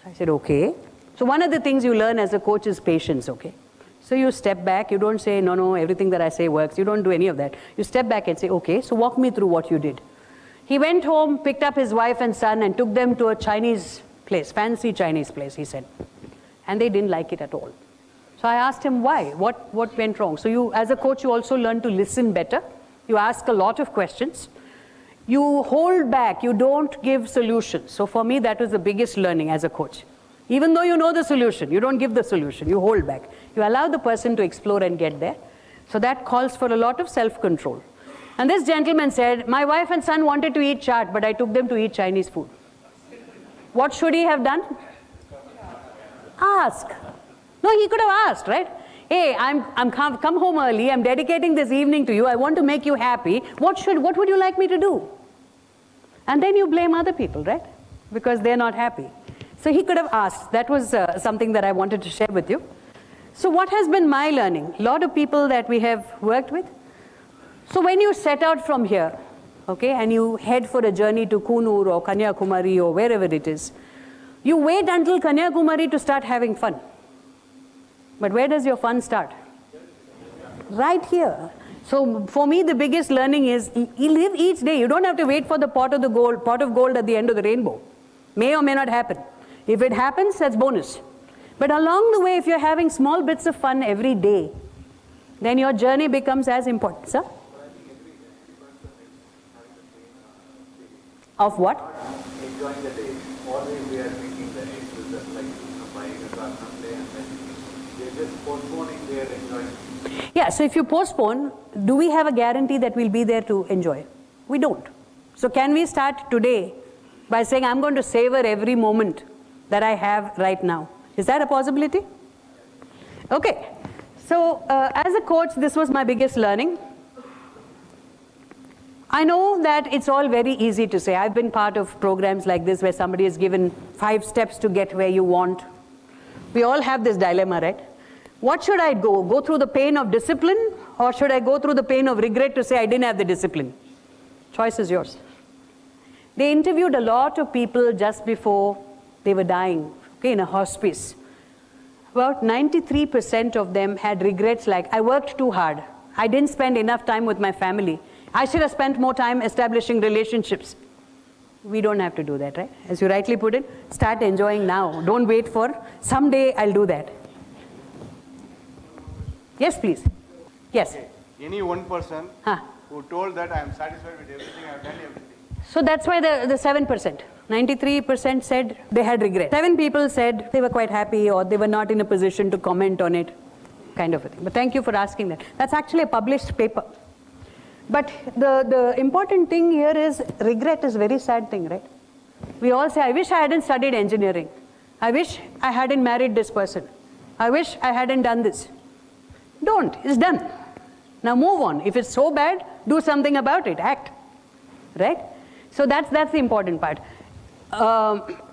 So I said, okay. So one of the things you learn as a coach is patience, okay? So you step back, you don't say, no, everything that I say works. You don't do any of that. You step back and say, okay, so walk me through what you did. He went home, picked up his wife and son and took them to a Chinese place, fancy Chinese place, he said. And they didn't like it at all. So I asked him why, what went wrong? So you, as a coach, you also learn to listen better. You ask a lot of questions. You hold back, you don't give solutions. So for me, that was the biggest learning as a coach. Even though you know the solution, you don't give the solution, you hold back. You allow the person to explore and get there. So that calls for a lot of self-control. And this gentleman said, my wife and son wanted to eat chaat, but I took them to eat Chinese food. What should he have done? Ask. No, he could have asked, right? Hey, I'm come home early, I'm dedicating this evening to you, I want to make you happy. What would you like me to do? And then you blame other people, right? Because they're not happy. So he could have asked. That was something that I wanted to share with you. So what has been my learning? A lot of people that we have worked with. So when you set out from here, okay, and you head for a journey to Kunur or Kanyakumari or wherever it is, you wait until Kanyakumari to start having fun. But where does your fun start? Right here. So for me, the biggest learning is you live each day. You don't have to wait for the pot of gold at the end of the rainbow. May or may not happen. If it happens, that's bonus. But along the way, if you're having small bits of fun every day, then your journey becomes as important. Sir? Of what? Enjoying the day. Always we are thinking that it was like buying a car someday and then they're just postponing their enjoyment. Yeah, so if you postpone, do we have a guarantee that we'll be there to enjoy? We don't. So can we start today by saying, I'm going to savor every moment that I have right now? Is that a possibility? Okay. So as a coach, this was my biggest learning. I know that it's all very easy to say. I've been part of programs like this where somebody is given 5 steps to get where you want. We all have this dilemma, right? What should I go? Go through the pain of discipline, or should I go through the pain of regret to say I didn't have the discipline? Choice is yours. They interviewed a lot of people just before they were dying, okay, in a hospice. About 93% of them had regrets like, I worked too hard. I didn't spend enough time with my family. I should have spent more time establishing relationships. We don't have to do that, right? As you rightly put it, start enjoying now. Don't wait for, someday I'll do that. Yes, please. Yes. Okay. Any one person who told that I am satisfied with everything, I have done everything. So that's why the 7%. 93% said they had regret. 7 people said they were quite happy or they were not in a position to comment on it, kind of a thing. But thank you for asking that. That's actually a published paper. But the important thing here is regret is a very sad thing, right? We all say, I wish I hadn't studied engineering. I wish I hadn't married this person. I wish I hadn't done this. Don't. It's done. Now move on. If it's so bad, do something about it. Act. Right? So that's the important part.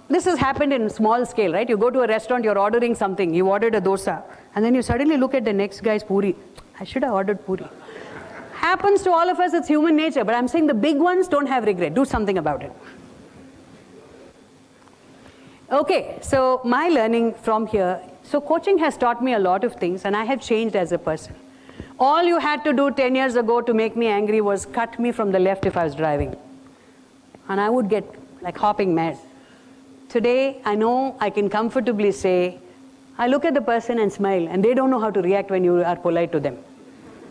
This has happened in small scale, right? You go to a restaurant, you're ordering something. You ordered a dosa. And then you suddenly look at the next guy's puri. I should have ordered puri. Happens to all of us. It's human nature. But I'm saying the big ones don't have regret. Do something about it. Okay. So my learning from here. So coaching has taught me a lot of things. And I have changed as a person. All you had to do 10 years ago to make me angry was cut me from the left if I was driving. And I would get like hopping mad. Today, I know I can comfortably say, I look at the person and smile, and they don't know how to react when you are polite to them.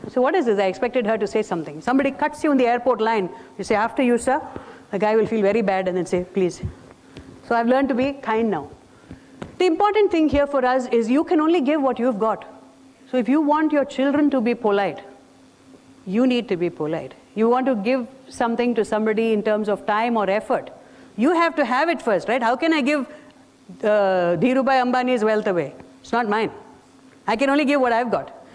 So what is this? I expected her to say something. Somebody cuts you in the airport line. You say, after you, sir, the guy will feel very bad and then say, please. So I've learned to be kind now. The important thing here for us is you can only give what you've got. So if you want your children to be polite, you need to be polite. You want to give something to somebody in terms of time or effort, you have to have it first, right? How can I give Dhirubhai Ambani's wealth away? It's not mine. I can only give what I've got.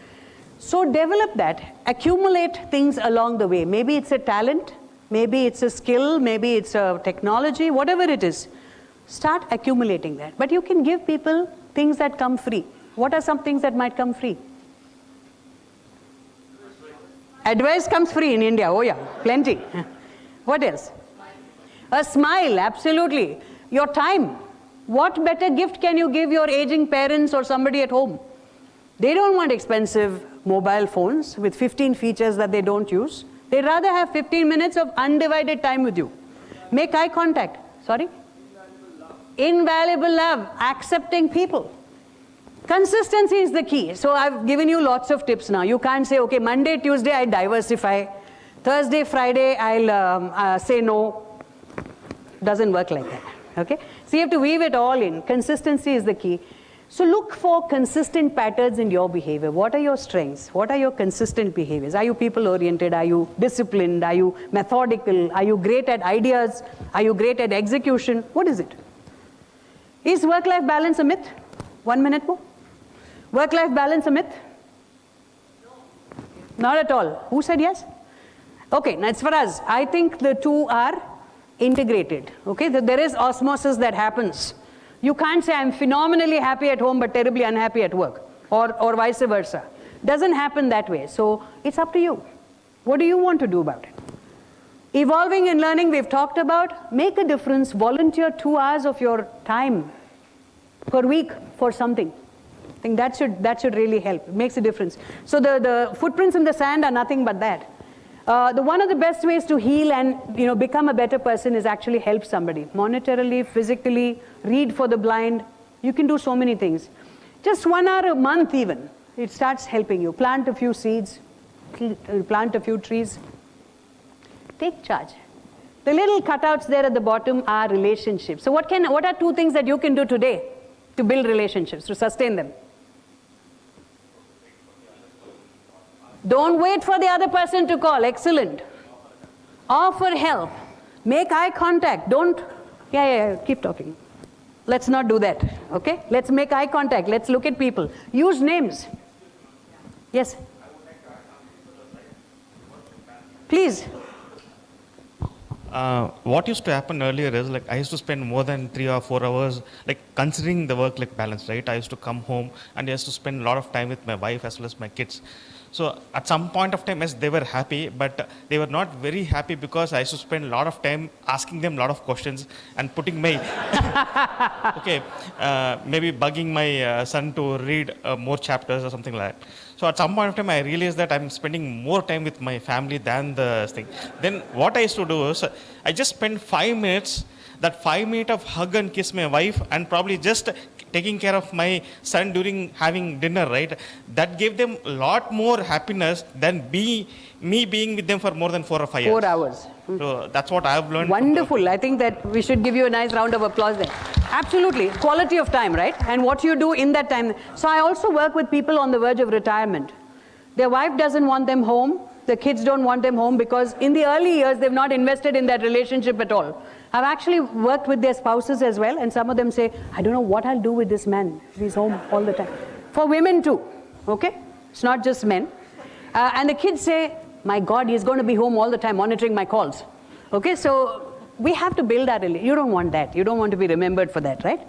So develop that. Accumulate things along the way. Maybe it's a talent, maybe it's a skill, maybe it's a technology, whatever it is. Start accumulating that. But you can give people things that come free. What are some things that might come free? Advice comes free in India. Oh yeah, plenty. What else? A smile, absolutely. Your time. What better gift can you give your aging parents or somebody at home? They don't want expensive mobile phones with 15 features that they don't use. They'd rather have 15 minutes of undivided time with you. Make eye contact. Sorry? Invaluable love. Accepting people. Consistency is the key. So I've given you lots of tips now. You can't say, okay, Monday, Tuesday, I diversify. Thursday, Friday, I'll say no. Doesn't work like that. Okay? So you have to weave it all in. Consistency is the key. So look for consistent patterns in your behavior. What are your strengths? What are your consistent behaviors? Are you people-oriented? Are you disciplined? Are you methodical? Are you great at ideas? Are you great at execution? What is it? Is work-life balance a myth? 1 minute more. Work-life balance a myth? No. Not at all. Who said yes? Okay, now it's for us. I think the two are integrated. Okay, there is osmosis that happens. You can't say I'm phenomenally happy at home but terribly unhappy at work, or vice versa. Doesn't happen that way. So it's up to you. What do you want to do about it? Evolving and learning, we've talked about. Make a difference. Volunteer 2 hours of your time per week for something. I think that should really help. It makes a difference. So the footprints in the sand are nothing but that. One of the best ways to heal and become a better person is actually help somebody. Monetarily, physically, read for the blind. You can do so many things. Just 1 hour a month even. It starts helping you. Plant a few seeds. Plant a few trees. Take charge. The little cutouts there at the bottom are relationships. So what are 2 things that you can do today to build relationships, to sustain them? Don't wait for the other person to call. Excellent. Offer help. Make eye contact. Don't, keep talking. Let's not do that, okay? Let's make eye contact. Let's look at people. Use names. Yes? Please. What used to happen earlier is like I used to spend more than 3 or 4 hours like considering the work-life balance, right? I used to come home and I used to spend a lot of time with my wife as well as my kids. So at some point of time, yes, they were happy, but they were not very happy because I used to spend a lot of time asking them a lot of questions and putting my, maybe bugging my son to read more chapters or something like that. So at some point of time, I realized that I'm spending more time with my family than the thing. Then what I used to do is I just spend 5 minutes, that 5 minutes of hug and kiss my wife and probably just taking care of my son during having dinner, right? That gave them a lot more happiness than me being with them for more than 4 or 5 years. 4 hours. So that's what I've learned. Wonderful. I think that we should give you a nice round of applause there. Absolutely. Quality of time, right? And what you do in that time. So I also work with people on the verge of retirement. Their wife doesn't want them home. The kids don't want them home because in the early years, they've not invested in that relationship at all. I've actually worked with their spouses as well, and some of them say, I don't know what I'll do with this man. He's home all the time. For women too, okay? It's not just men. And the kids say, my God, he's going to be home all the time monitoring my calls. Okay, so we have to build that relationship. You don't want that. You don't want to be remembered for that, right?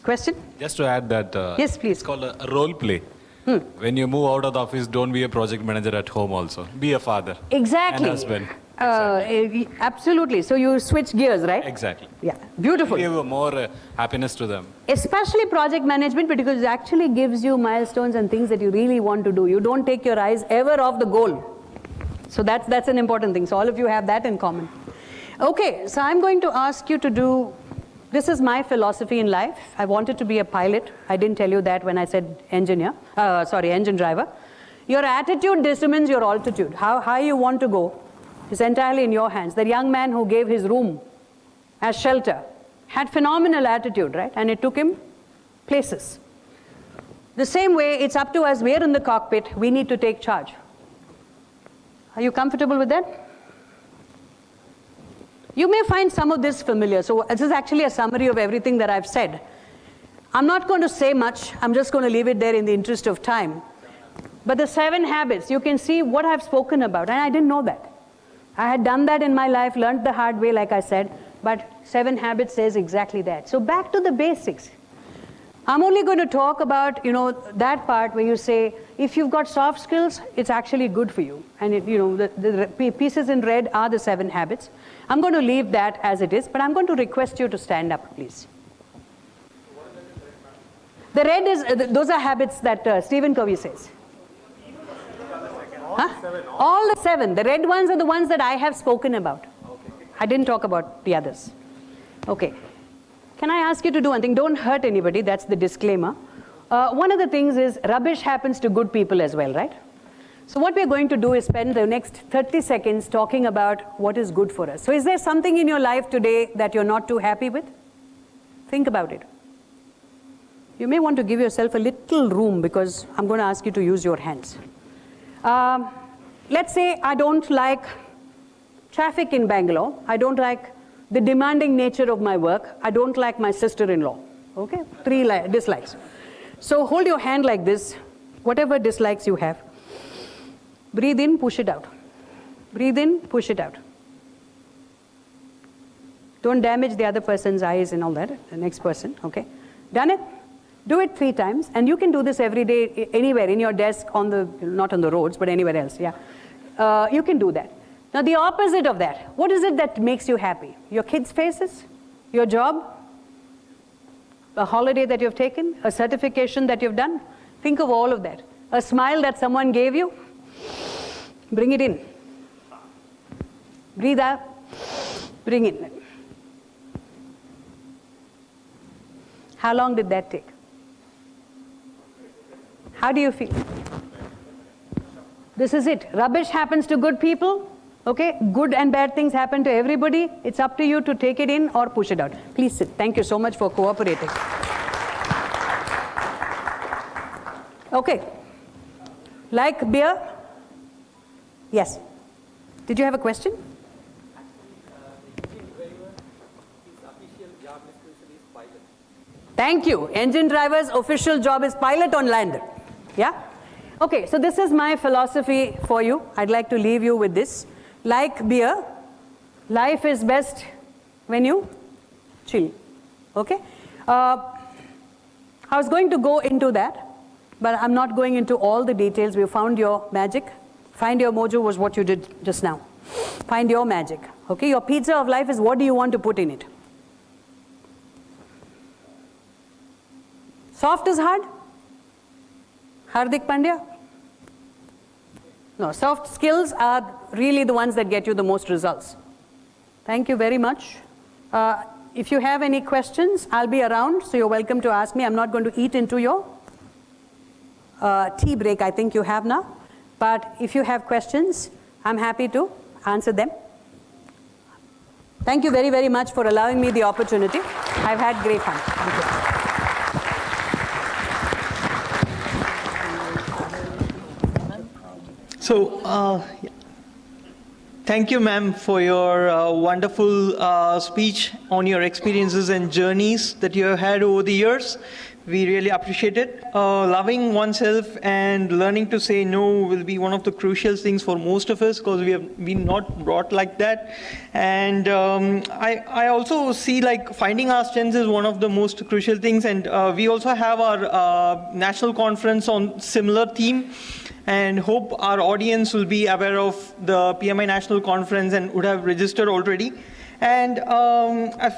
Question? Just to add that, yes, please. It's called a role play. When you move out of the office, don't be a project manager at home also. Be a father. Exactly. And husband. Absolutely. So you switch gears, right? Exactly. Yeah, beautiful. Give more happiness to them. Especially project management, because it actually gives you milestones and things that you really want to do. You don't take your eyes ever off the goal. So that's an important thing. So all of you have that in common. Okay, so I'm going to ask you to do, this is my philosophy in life. I wanted to be a pilot. I didn't tell you that when I said engine driver. Your attitude determines your altitude. How high you want to go is entirely in your hands. The young man who gave his room as shelter had phenomenal attitude, right? And it took him places. The same way, it's up to us. We're in the cockpit. We need to take charge. Are you comfortable with that? You may find some of this familiar. So this is actually a summary of everything that I've said. I'm not going to say much. I'm just going to leave it there in the interest of time. But the 7 habits, you can see what I've spoken about. And I didn't know that. I had done that in my life, learned the hard way, like I said. But 7 habits says exactly that. So back to the basics. I'm only going to talk about, that part where you say, if you've got soft skills, it's actually good for you. And, the pieces in red are the 7 habits. I'm going to leave that as it is, but I'm going to request you to stand up, please. The red is, those are habits that Stephen Covey says. All the 7. The red ones are the ones that I have spoken about. I didn't talk about the others. Okay. Can I ask you to do one thing? Don't hurt anybody. That's the disclaimer. One of the things is rubbish happens to good people as well, right? So what we're going to do is spend the next 30 seconds talking about what is good for us. So is there something in your life today that you're not too happy with? Think about it. You may want to give yourself a little room because I'm going to ask you to use your hands. Let's say I don't like traffic in Bangalore. I don't like the demanding nature of my work. I don't like my sister-in-law. Okay? 3 dislikes. So hold your hand like this, whatever dislikes you have. Breathe in, push it out. Breathe in, push it out. Don't damage the other person's eyes and all that, the next person, okay? Done it? Do it 3 times, and you can do this every day, anywhere, in your desk, not on the roads, but anywhere else, yeah. You can do that. Now the opposite of that, what is it that makes you happy? Your kids' faces? Your job? A holiday that you've taken? A certification that you've done? Think of all of that. A smile that someone gave you? Bring it in. Breathe out. Bring it in. How long did that take? How do you feel? This is it. Rubbish happens to good people. Okay, good and bad things happen to everybody. It's up to you to take it in or push it out. Please sit. Thank you so much for cooperating. Okay. Like beer? Yes. Did you have a question? Thank you. Engine driver's official job is pilot on land. Yeah? Okay, so this is my philosophy for you. I'd like to leave you with this. Like beer, life is best when you chill. Okay? I was going to go into that, but I'm not going into all the details. We found your magic. Find your mojo was what you did just now. Find your magic. Okay? Your pizza of life is what do you want to put in it? Soft is hard? Hardik Pandya? No, soft skills are really the ones that get you the most results. Thank you very much. If you have any questions, I'll be around, so you're welcome to ask me. I'm not going to eat into your tea break I think you have now. But if you have questions, I'm happy to answer them. Thank you very, very much for allowing me the opportunity. I've had great fun. Thank you. So, thank you, ma'am, for your wonderful speech on your experiences and journeys that you have had over the years. We really appreciate it. Loving oneself and learning to say no will be one of the crucial things for most of us because we have been not brought like that. And I also see like finding our strengths is one of the most crucial things. And we also have our national conference on similar theme. And hope our audience will be aware of the PMI National Conference and would have registered already. And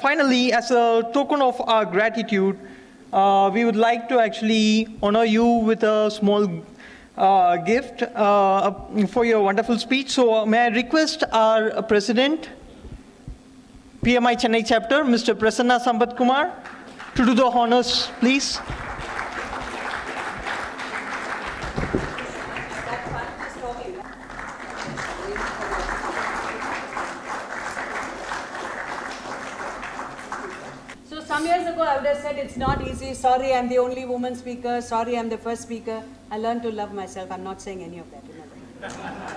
finally, as a token of our gratitude, we would like to actually honor you with a small gift for your wonderful speech. So may I request our President, PMI Chennai Chapter, Mr. Prasanna Sambat Kumar, to do the honors, please. Some years ago, I would have said it's not easy. Sorry, I'm the only woman speaker. Sorry, I'm the first speaker. I learned to love myself. I'm not saying any of that. Remember.